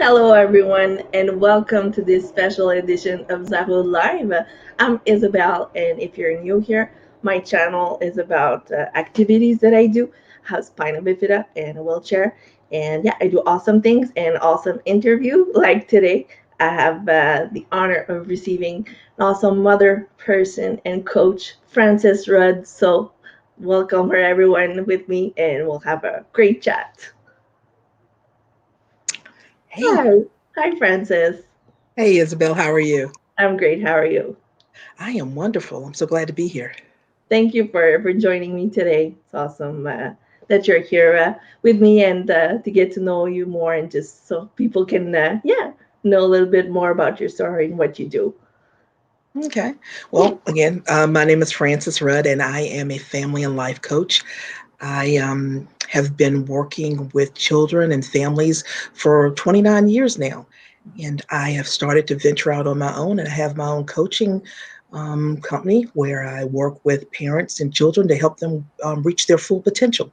Hello, everyone, and welcome to this special edition of Zaho Live. I'm Isabel, and if you're new here, my channel is about activities that I do, have spina bifida and a wheelchair, and yeah, I do awesome things and awesome interview. Like today, I have the honor of receiving an awesome mother, person, and coach, Frances Rudd. So, welcome her, everyone, with me, and we'll have a great chat. Hey, Hi, hi, Frances. hey, Isabel, how are you? I'm great. How are you? I am wonderful. I'm so glad to be here. Thank you for joining me today. It's awesome that you're here with me and to get to know you more and just so people can, know a little bit more about your story and what you do. Okay. Yeah, Well, again, my name is Frances Rudd, and I am a family and life coach. I have been working with children and families for 29 years now, and I have started to venture out on my own, and I have my own coaching company where I work with parents and children to help them reach their full potential.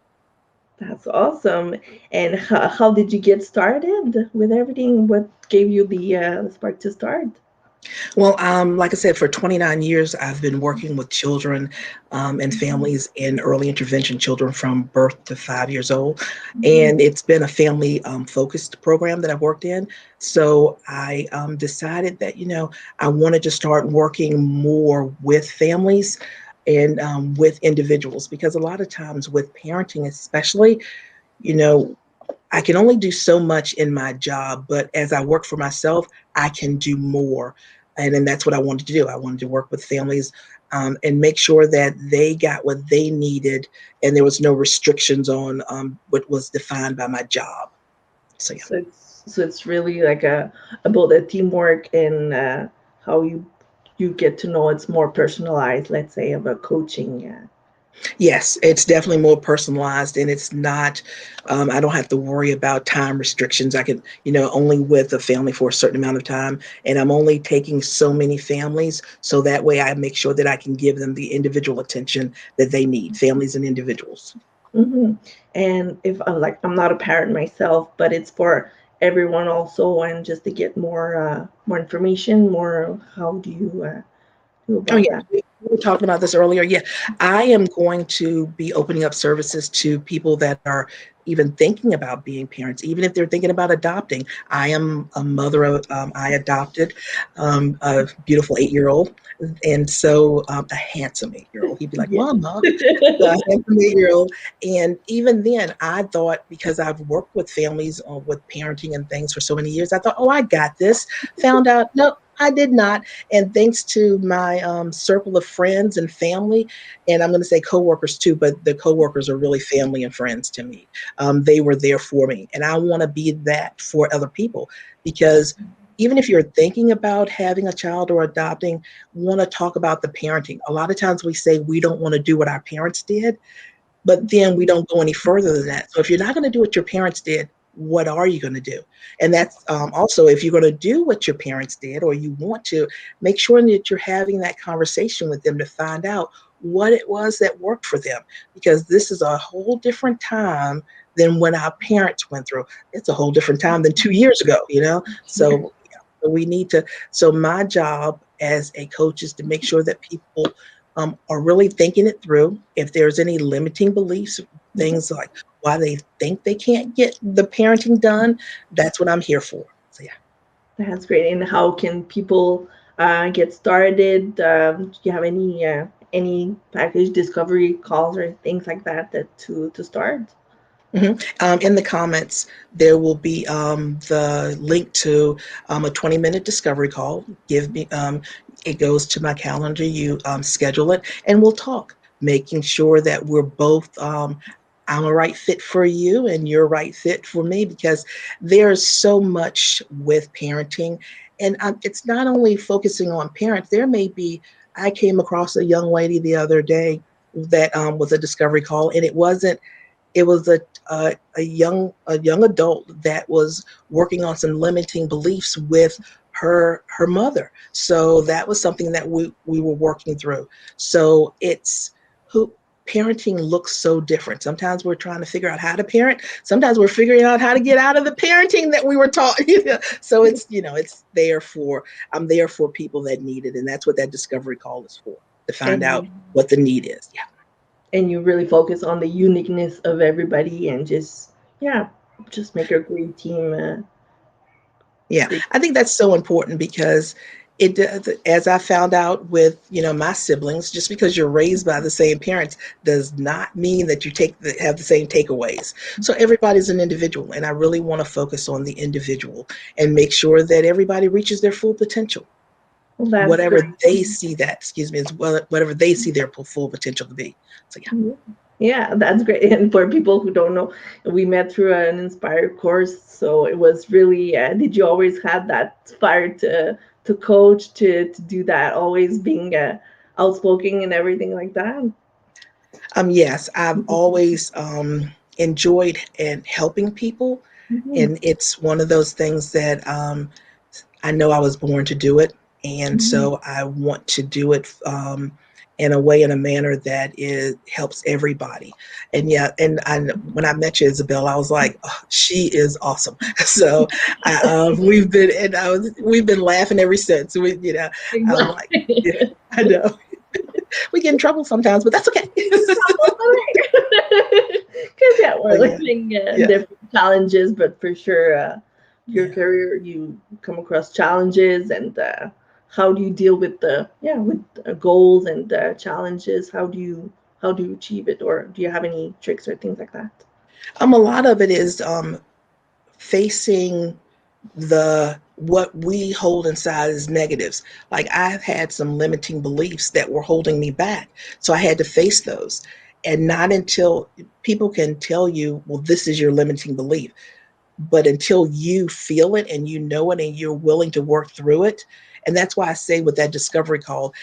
that's awesome. And how did you get started with everything? What gave you the spark to start? Well, like I said, for 29 years, I've been working with children and families in early intervention, children from birth to 5 years old. And it's been a family focused program that I've worked in. So I decided that, I wanted to start working more with families and with individuals because a lot of times with parenting, especially, you know, I can only do so much in my job, but as I work for myself, I can do more. And then that's what I wanted to do. I wanted to work with families and make sure that they got what they needed and there was no restrictions on what was defined by my job. So, yeah. So it's really like about the teamwork and how you get to know it's more personalized. Let's say about coaching. Yeah. Yes, it's definitely more personalized and it's not, I don't have to worry about time restrictions. I can, only with a family for a certain amount of time. And I'm only taking so many families. So that way I make sure that I can give them the individual attention that they need, families and individuals. hmm And if like I'm not a parent myself, but it's for everyone also, and just to get more information, more how do you do Oh, about yeah. that? We were talking about this earlier. Yeah. I am going to be opening up services to people that are even thinking about being parents, even if they're thinking about adopting. I am a mother of, I adopted a beautiful 8 year old. And so a handsome 8 year old. He'd be like, Yeah. Mama, the handsome 8 year old. And even then, I thought because I've worked with families with parenting and things for so many years, I thought, oh, I got this. Found out, no, I did not. And thanks to my circle of friends and family, and I'm going to say coworkers too, but the coworkers are really family and friends to me. They were there for me, and I want to be that for other people because even if you're thinking about having a child or adopting, want to talk about the parenting. A lot of times we say we don't want to do what our parents did, but then we don't go any further than that. So if you're not going to do what your parents did, what are you going to do? And that's also if you're going to do what your parents did or you want to, make sure that you're having that conversation with them to find out what it was that worked for them. Because this is a whole different time than when our parents went through. It's a whole different time than 2 years ago, you know? Yeah. So, yeah, so we need to, so my job as a coach is to make sure that people are really thinking it through. If there's any limiting beliefs, things like why they think they can't get the parenting done, that's what I'm here for. So yeah. That's great. And how can people get started? Do you have any package discovery calls or things like that to start? In the comments, there will be the link to a 20-minute discovery call. Give me, it goes to my calendar. You schedule it, and we'll talk, making sure that we're both. I'm a right fit for you, and you're a right fit for me because there's so much with parenting, and it's not only focusing on parents. There may be. I came across a young lady the other day that was a discovery call, and it was a young adult that was working on some limiting beliefs with her mother. So that was something that we were working through. So it's who. parenting looks so different. Sometimes we're trying to figure out how to parent. Sometimes we're figuring out how to get out of the parenting that we were taught. So it's there for, I'm there for people that need it. And that's what that discovery call is for, to find out and what the need is. Yeah. and you really focus on the uniqueness of everybody and just yeah, just make a great team. Yeah, Great. I think that's so important because it does, as I found out with, my siblings, just because you're raised by the same parents does not mean that you have the same takeaways. So everybody's an individual, and I really want to focus on the individual and make sure that everybody reaches their full potential, Well, that's whatever great. they see that, excuse me, as well, whatever they see their full potential to be. So yeah. Mhm. Yeah, that's great. And for people who don't know, we met through an inspired course, so it was really. Did you always have that fire to coach to do that? Always being outspoken and everything like that. Yes, I've always enjoyed and helping people, Mhm. and it's one of those things that I know I was born to do it, and Mhm. so I want to do it in a way, in a manner that is helps everybody. And yeah, when I met you, Isabel, I was like, oh, she is awesome. So we've been laughing ever since. I'm like, Exactly. yeah, I know we get in trouble sometimes, but that's okay. Because yeah, we're But yeah, living yeah. different challenges, but for sure, your Yeah. career you come across challenges, and how do you deal with the with goals and challenges? How do you achieve it, or do you have any tricks or things like that? A lot of it is facing the what we hold inside as negatives. Like I've had some limiting beliefs that were holding me back. So I had to face those. And not until people can tell you, well, this is your limiting belief, but until you feel it and you know it and you're willing to work through it. And that's why I say with that discovery call,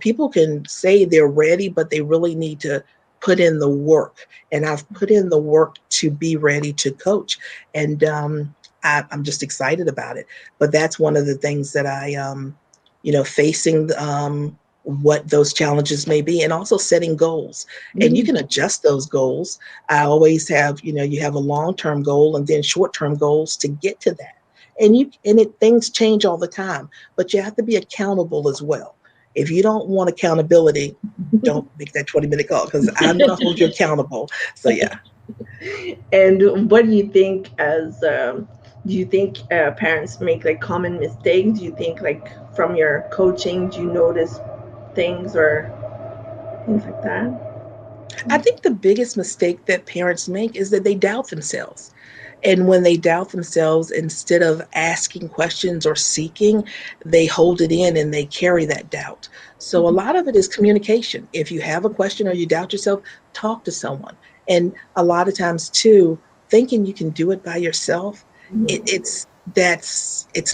people can say they're ready, but they really need to put in the work. And I've put in the work to be ready to coach. And I'm just excited about it. But that's one of the things that facing what those challenges may be, and also setting goals. And you Mhm. can adjust those goals. I always have, you have a long-term goal and then short-term goals to get to that. Things change all the time, but you have to be accountable as well. If you don't want accountability, don't make that 20-minute call, because I'm going to hold you accountable. So yeah. And what do you think as do you think parents make like common mistakes? Do you think like from your coaching, do you notice things or things like that? I think the biggest mistake that parents make is that they doubt themselves. And when they doubt themselves, instead of asking questions or seeking, they hold it in and they carry that doubt. So a lot of it is communication. If you have a question or you doubt yourself, talk to someone. And a lot of times too, thinking you can do it by yourself, it's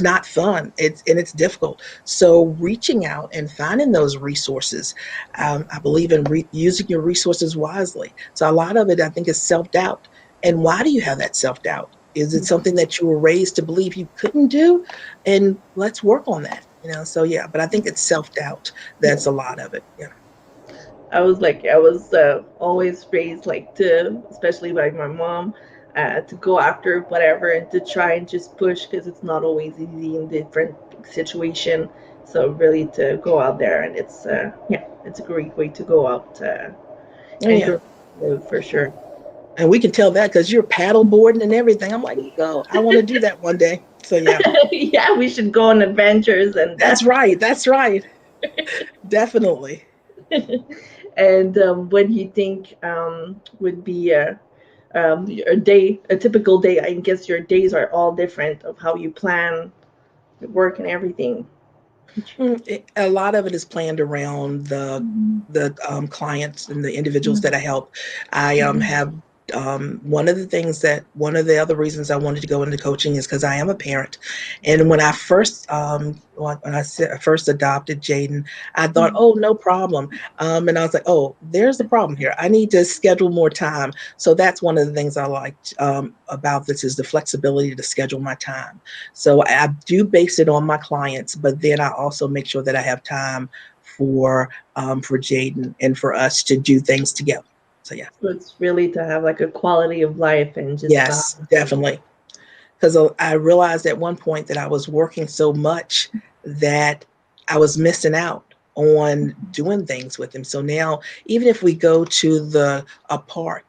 not fun. It's difficult. So reaching out and finding those resources, I believe in using your resources wisely. So a lot of it, I think, is self doubt. And why do you have that self doubt? Is it something that you were raised to believe you couldn't do? And let's work on that. So yeah, but I think it's self doubt. That's a lot of it. Yeah. I was always raised like to, especially by my mom, to go after whatever and to try and just push because it's not always easy in different situation. So really to go out there, and it's a great way to go out Oh and yeah. go for sure. And we can tell that because you're paddle boarding and everything. I'm like, go. I want to do that one day. So yeah, Yeah, we should go on adventures and that's right. That's right. Definitely. and what do you think would be a day, a typical day? I guess your days are all different of how you plan work and everything. A lot of it is planned around the clients and the individuals that I help. I have one of the other reasons I wanted to go into coaching is because I am a parent, and when first adopted Jaden, I thought, oh, no problem, and I was like, oh, there's a problem here. I need to schedule more time. So that's one of the things I liked about this, is the flexibility to schedule my time. So I do base it on my clients, but then I also make sure that I have time for Jaden and for us to do things together. yeah. So it's really to have like a quality of life and just Yes, balance. definitely. Because I realized at one point that I was working so much that I was missing out on doing things with him. So now, even if we go to the a park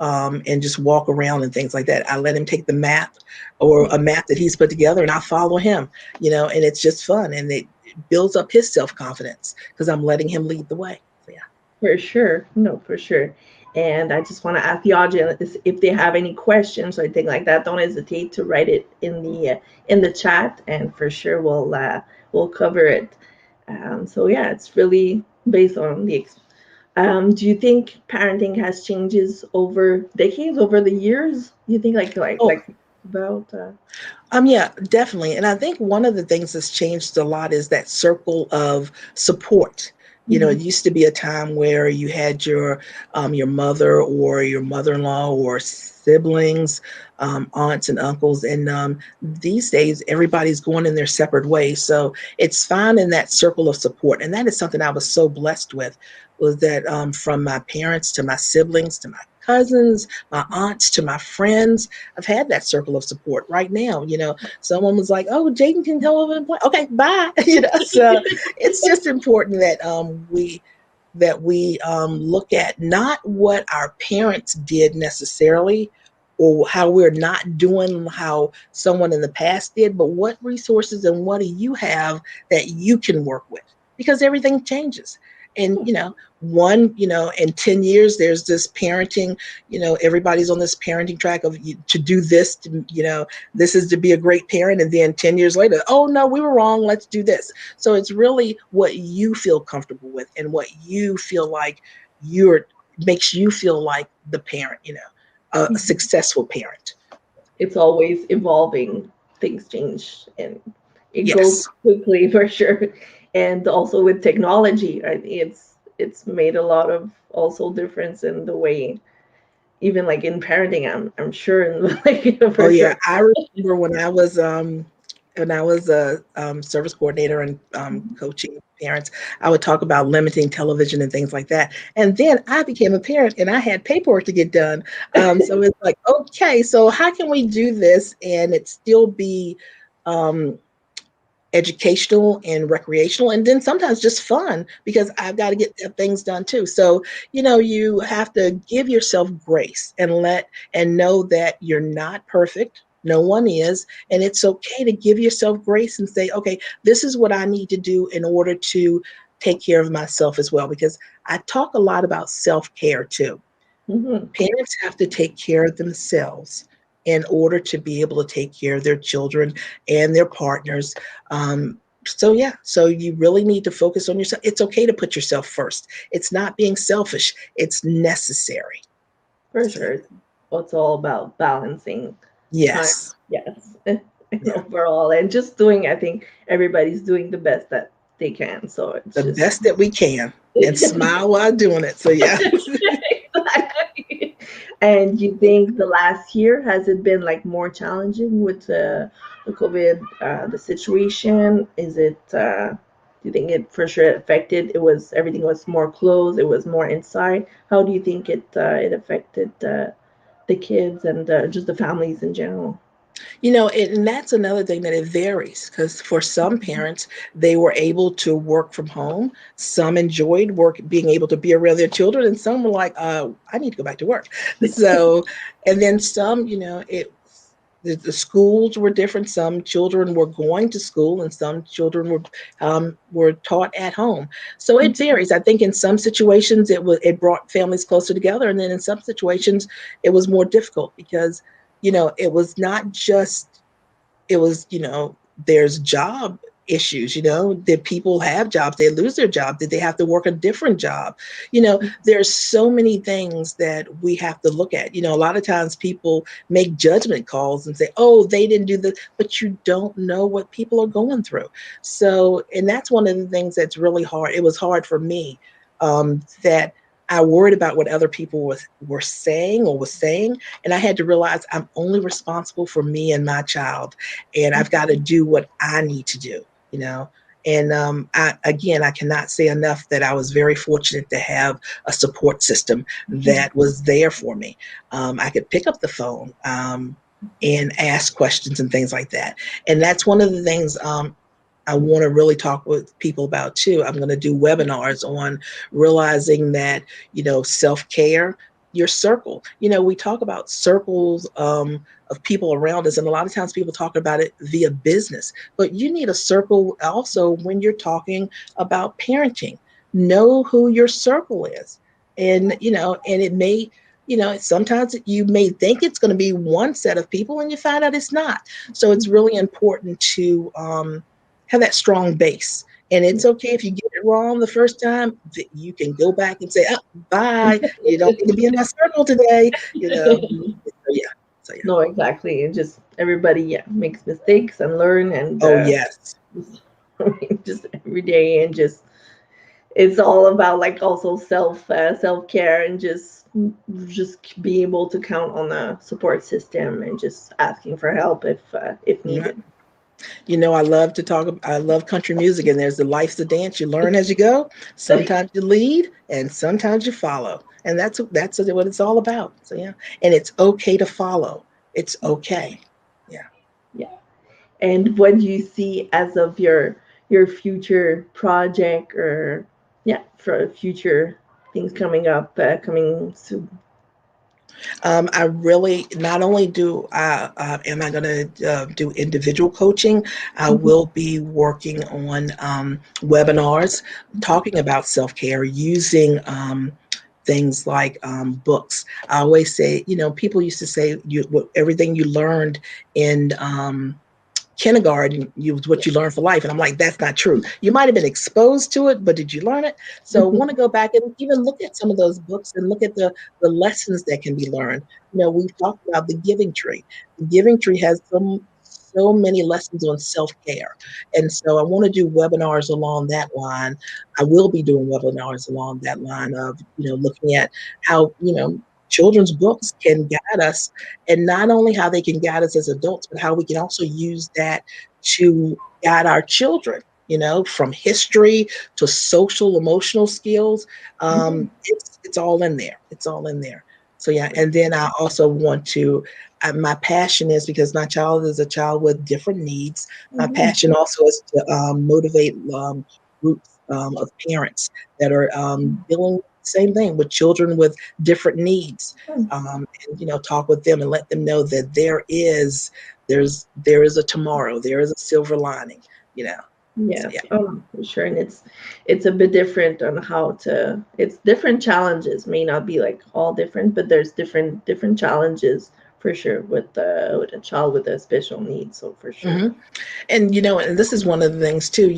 and just walk around and things like that, I let him take the map or a map that he's put together, and I follow him. And it's just fun, and it builds up his self confidence because I'm letting him lead the way. So yeah. For sure. No, for sure. And I just want to ask the audience if they have any questions or anything like that. Don't hesitate to write it in the chat, and for sure we'll cover it. So yeah, it's really based on the. Do you think parenting has changes over decades, over the years? You think Oh, about yeah, definitely. And I think one of the things that's changed a lot is that circle of support. It mhm. used to be a time where you had your mother or your mother-in-law or siblings, aunts and uncles, and these days everybody's going in their separate ways. So it's finding that circle of support, and that is something I was so blessed with. Was that from my parents to my siblings to my cousins, my aunts to my friends. I've had that circle of support right now. Someone was like, "Oh, Jaden can come over and play." Okay, bye. So it's just important that we look at not what our parents did necessarily, or how we're not doing how someone in the past did, but what resources and what do you have that you can work with, because everything changes. And in 10 years there's this parenting, everybody's on this parenting track of to do this, this is to be a great parent, and then 10 years later, oh no, we were wrong, let's do this. So it's really what you feel comfortable with and what you feel like you're makes you feel like the parent, a successful parent. it's always evolving. Things change and it goes Yes. quickly for sure. And also with technology, I think it's made a lot of also difference in the way, even like in parenting. I'm sure, and like Oh for sure. yeah, I remember when I was a service coordinator and coaching parents, I would talk about limiting television and things like that. And then I became a parent, and I had paperwork to get done. So it's like, okay, so how can we do this and it still be um, educational and recreational, and then sometimes just fun, because I've got to get things done too. So you have to give yourself grace and know that you're not perfect. No one is, and it's okay to give yourself grace and say, okay, this is what I need to do in order to take care of myself as well, because I talk a lot about self-care too. Hmm. Parents have to take care of themselves in order to be able to take care of their children and their partners. So yeah, so you really need to focus on yourself. It's okay to put yourself first. It's not being selfish. It's necessary. For So sure. It's all about balancing time. yes, Yes. And yeah, overall, and just doing, I think everybody's doing the best that they can. So it's the just best that we can, and smile while doing it. So yeah. exactly. And you think the last year has it been like more challenging with the COVID, the situation? Is it? Do you think it for sure affected? It was everything was more closed. It was more inside. How do you think it affected the kids and just the families in general? And that's another thing that it varies, because for some parents, they were able to work from home. Some enjoyed being able to be around their children, and some were like, I need to go back to work. So, and then some, the schools were different. Some children were going to school, and some children were taught at home. So it varies. I think in some situations it brought families closer together, and then in some situations it was more difficult, because it was not just it was, there's job issues. Did people have jobs? They lose their job? Did they have to work a different job? There's so many things that we have to look at. A lot of times people make judgment calls and say, oh, they didn't do this, but you don't know what people are going through. So, and that's one of the things that's really hard. It was hard for me, that I worried about what other people were saying or was saying, and I had to realize I'm only responsible for me and my child, and I've got to do what I need to do, you know. And I cannot say enough that I was very fortunate to have a support system that was there for me. I could pick up the phone and ask questions and things like that. And that's one of the things I want to really talk with people about too. I'm going to do webinars on realizing that, self care, your circle. We talk about circles of people around us, and a lot of times people talk about it via business, but you need a circle also when you're talking about parenting. Know who your circle is. And, and it may, sometimes you may think it's going to be one set of people and you find out it's not. So it's really important to, have that strong base. And it's okay if you get it wrong the first time, you can go back and say, oh, bye. You don't need to be in my circle today, So, yeah. So, yeah. No, exactly. It just everybody, yeah, makes mistakes and learn, and Oh, yes. just, just every day, and just it's all about like also self care, and just be able to count on a support system, and just asking for help if Yeah. needed. I love to talk. I love country music, and there's the life's a dance. You learn as you go. Sometimes you lead, and sometimes you follow, and that's what it's all about. So yeah, and it's okay to follow. It's okay. Yeah. Yeah. And what do you see as of your future project, or yeah, for future things coming up, coming soon? I really not only do I am I going to do individual coaching. I will be working on webinars talking about self care using. Things like books. I always say, people used to say, everything you learned in kindergarten, what you learn for life. And I'm like, that's not true. You might have been exposed to it, but did you learn it? So I want to go back and even look at some of those books and look at the lessons that can be learned. We've talked about the giving tree. The giving tree has so many lessons on self-care. And so I want to do webinars along that line. I will be doing webinars along that line of, looking at how, children's books can guide us, and not only how they can guide us as adults, but how we can also use that to guide our children, from history to social emotional skills. It's all in there. It's all in there. So yeah, and then I also want to. My passion is because my child is a child with different needs. My passion also is to motivate groups of parents that are dealing with the same thing with children with different needs, and talk with them and let them know that there is a tomorrow, there is a silver lining, you know. So Yeah, yeah. for sure. And it's a bit different on how to. It's different challenges. May not be like all different, but there's different challenges for sure with a child with a special needs. So for sure. hmm And and this is one of the things too,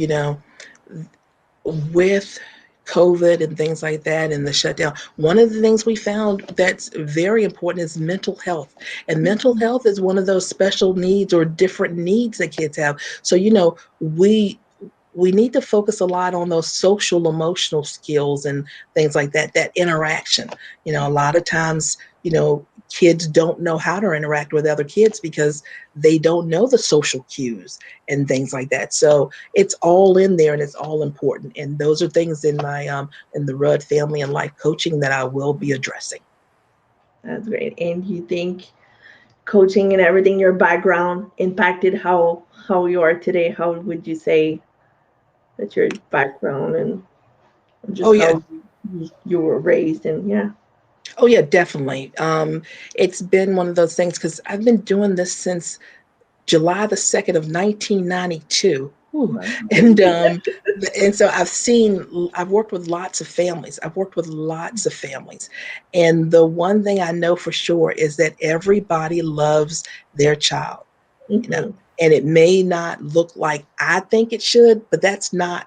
with COVID and things like that and the shutdown, one of the things we found that's very important is mental health. And mental health is one of those special needs or different needs that kids have. So, we need to focus a lot on those social emotional skills and things like that, that interaction. A lot of times, kids don't know how to interact with other kids because they don't know the social cues and things like that. So it's all in there and it's all important. And those are things in my in the Rudd family and life coaching that I will be addressing. That's great. And you think coaching and everything, your background impacted how you are today? How would you say that your background and Oh just yeah. how you were raised, and yeah. Oh yeah, definitely. It's been one of those things because I've been doing this since July the 2nd of 1992. Ooh. Wow. And so I've worked with lots of families. I've worked with lots of families. And the one thing I know for sure is that everybody loves their child, you know, Hmm. and it may not look like I think it should, but that's not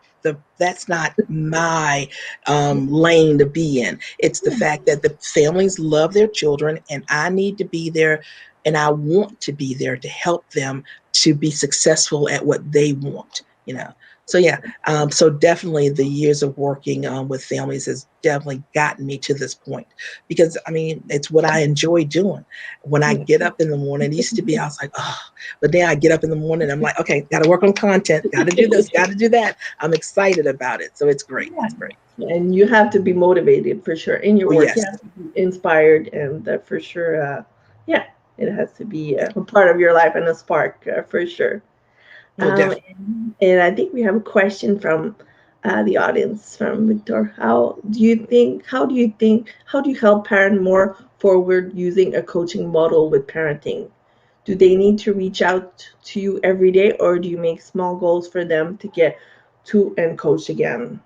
my lane to be in. It's the fact that the families love their children, and I need to be there, and I want to be there to help them to be successful at what they want. So yeah, so definitely the years of working with families has definitely gotten me to this point because I mean it's what I enjoy doing. When I Yeah, get up in the morning, it used to be I was like, oh, but then I get up in the morning, I'm like, okay, got to work on content, got to do this, got to do that. I'm excited about it, so it's great. yeah. It's great. And you have to be motivated for sure in your Oh work. You yes, have to be inspired, and for sure, yeah, it has to be a part of your life and a spark for sure. oh definitely. And I think we have a question from the audience from Victor. How do you help parent more forward using a coaching model with parenting? Do they need to reach out to you every day, or do you make small goals for them to get to and coach again?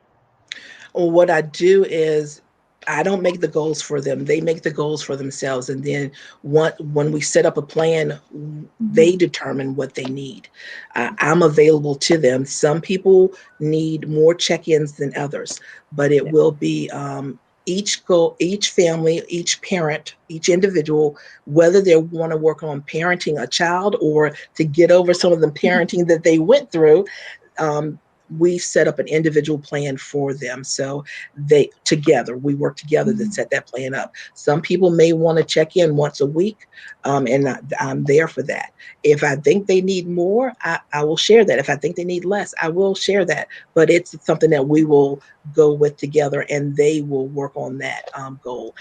Well, what I do is I don't make the goals for them. They make the goals for themselves. And then when we set up a plan, Mhm. they determine what they need. I'm available to them. Some people need more check ins than others, but it Yeah. will be each goal, each family, each parent, each individual, whether they want to work on parenting a child or to get over some of the parenting that they went through. um, we set up an individual plan for them. So we work together to Mhm. set that plan up. Some people may want to check in once a week, and I'm there for that. If I think they need more, I will share that. If I think they need less, I will share that. But it's something that we will go with together, and they will work on that goal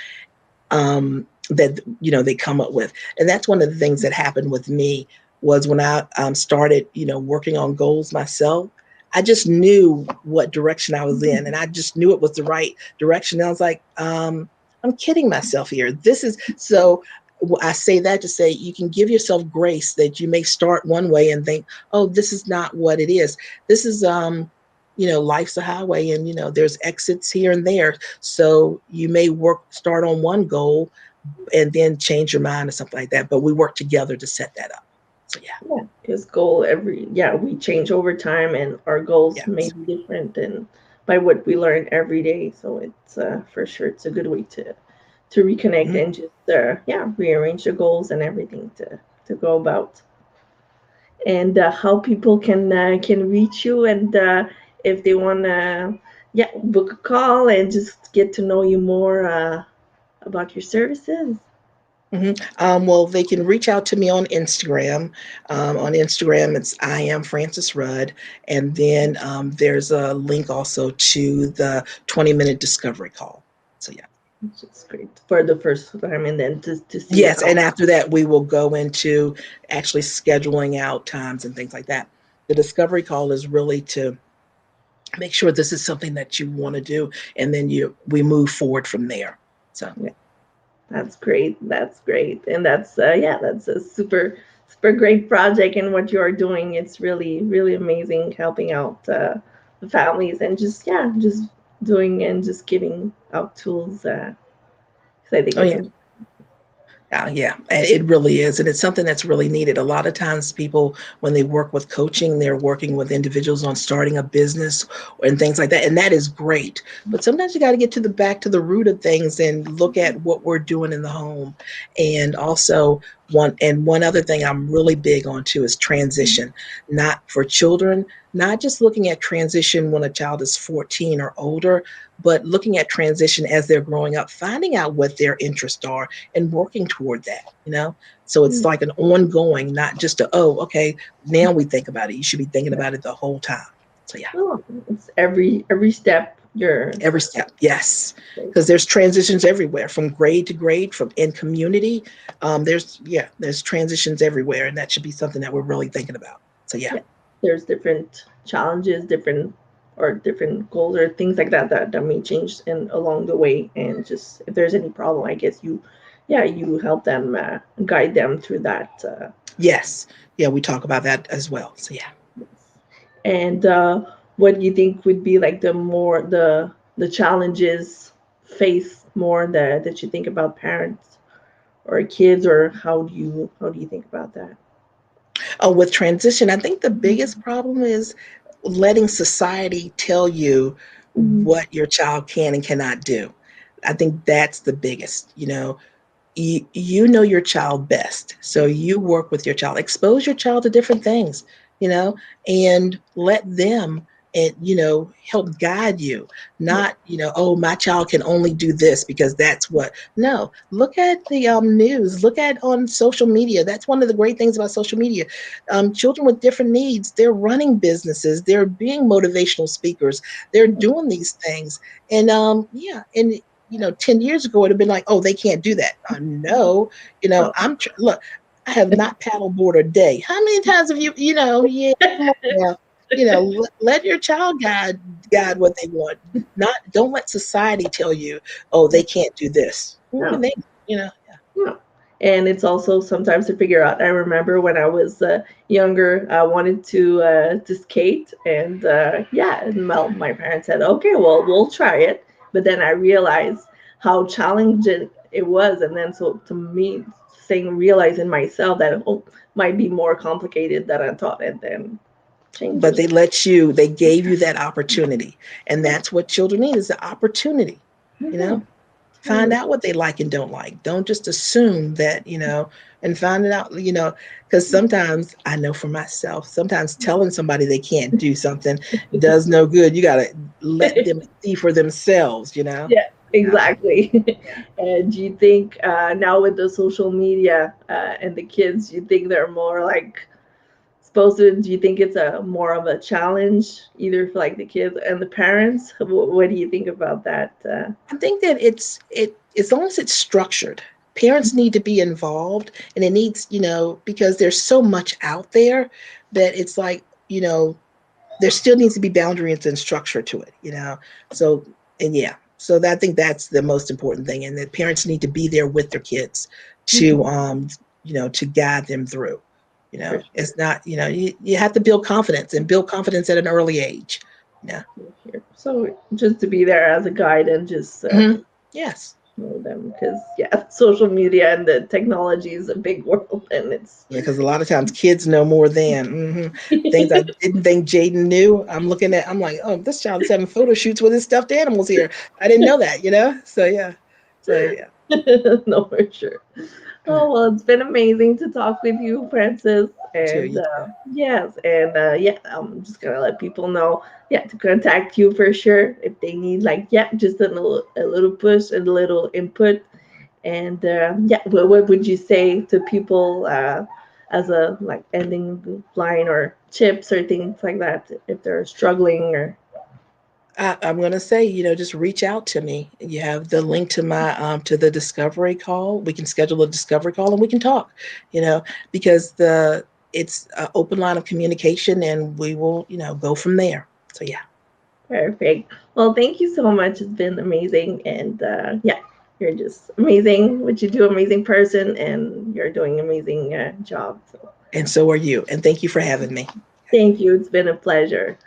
that they come up with. And that's one of the things that happened with me was when I started working on goals myself. I just knew what direction I was in, and I just knew it was the right direction. And I was like, I'm kidding myself here. This is so. I say that to say you can give yourself grace that you may start one way and think, oh, this is not what it is. This is life's a highway, and there's exits here and there, so you may start on one goal and then change your mind or something like that. But we work together to set that up. So yeah, Yeah, because we change over time, and our goals may yes, be different and by what we learn every day. So it's for sure it's a good way to reconnect mhm, and just rearrange the goals and everything to go about. And how people can reach you, and if they want to book a call and just get to know you more about your services. mhm. Well, they can reach out to me on Instagram. On Instagram, it's I am Frances Rudd, and then there's a link also to the 20-minute discovery call. So yeah. Which is great for the first time, and then to see Yes, how. and after that, we will go into actually scheduling out times and things like that. The discovery call is really to make sure this is something that you want to do, and then we move forward from there. So Yeah, that's great. That's great, and that's a super great project. And what you are doing, it's really amazing, helping out the families, and just doing and just giving out tools. 'Cause I think oh it's yeah. Yeah, and it really is. And it's something that's really needed. A lot of times, people, when they work with coaching, they're working with individuals on starting a business and things like that. And that is great. But sometimes you got to get to the back to the root of things and look at what we're doing in the home. And also, one other thing I'm really big on too is transition, not for children, not just looking at transition when a child is 14 or older, but looking at transition as they're growing up, finding out what their interests are and working toward that. So it's like an ongoing, not just oh, okay, now we think about it. You should be thinking about it the whole time. So yeah, no, it's every step you're. every step, yes, because there's transitions everywhere from grade to grade, from in community. There's transitions everywhere, and that should be something that we're really thinking about. So yeah. Yeah, there's different challenges, different goals or things like that may change in along the way. And just if there's any problem, I guess you help them, guide them through that. Yes, yeah, we talk about that as well. So yeah. And what do you think would be like the challenges face more that you think about parents or kids, or how do you think about that? Oh, with transition, I think the biggest problem is letting society tell you Mhm. what your child can and cannot do. I think that's the biggest. You know your child best, so you work with your child, expose your child to different things, you know, and let them and help guide you, not oh, my child can only do this because that's what. No, look at the news, look at on social media. That's one of the great things about social media. Children with different needs, they're running businesses, they're being motivational speakers, they're doing these things. And yeah, and 10 years ago it would have been like, oh, they can't do that. No, Oh, look, I have not paddleboard a day. How many times have yeah, come on now. Let your child guide what they want. Not Don't let society tell you, oh, they can't do this. Who can no. they? You know, No. And it's also sometimes to figure out. I remember when I was younger, I wanted to skate, and yeah, and my parents said, "Okay, well, we'll try it." But then I realized how challenging it was, and then so to me, saying realizing myself that oh, might be more complicated than I thought, and then but changing. they gave you that opportunity, and that's what children need is the opportunity. You Mhm. know, find out what they like and don't like. Don't just assume that, and find it out, because sometimes I know for myself, sometimes telling somebody they can't do something does no good. You got to let them see for themselves. Yeah, Yeah. exactly. Yeah. And do you think now with the social media and the kids, do you think they're more like supposed to? Do you think it's a more of a challenge either for like the kids and the parents? What do you think about that? I think that as long as it's structured, parents need to be involved, and it needs, because there's so much out there that it's like, there still needs to be boundaries and structure to it. So, and yeah, so I think that's the most important thing, and that parents need to be there with their kids to Mhm, to guide them through. for It's not, you have to build confidence, and build confidence at an early age. Yeah. sure. So just to be there as a guide and just Hmm. Yes. know them because yeah, social media and the technology is a big world and it's Yeah, because a lot of times kids know more than things I didn't think Jaden knew. I'm like, oh, this child is having photo shoots with his stuffed animals here. I didn't know that. So yeah, so yeah, no for sure. Oh, well, it's been amazing to talk with you, Francis. too. And You too. yes, and yeah, I'm just gonna let people know, yeah, to contact you for sure if they need, like, yeah, just a little push and a little input. And yeah, what would you say to people as a like ending line or tips or things like that if they're struggling or I'm gonna say, just reach out to me. You have the link to my to the discovery call. We can schedule a discovery call and we can talk. Because it's an open line of communication, and we will go from there. So yeah. perfect? Well, thank you so much. It's been amazing, and yeah, you're just amazing. What you do, amazing person, and you're doing amazing job. So And so are you. And thank you for having me. thank you. It's been a pleasure.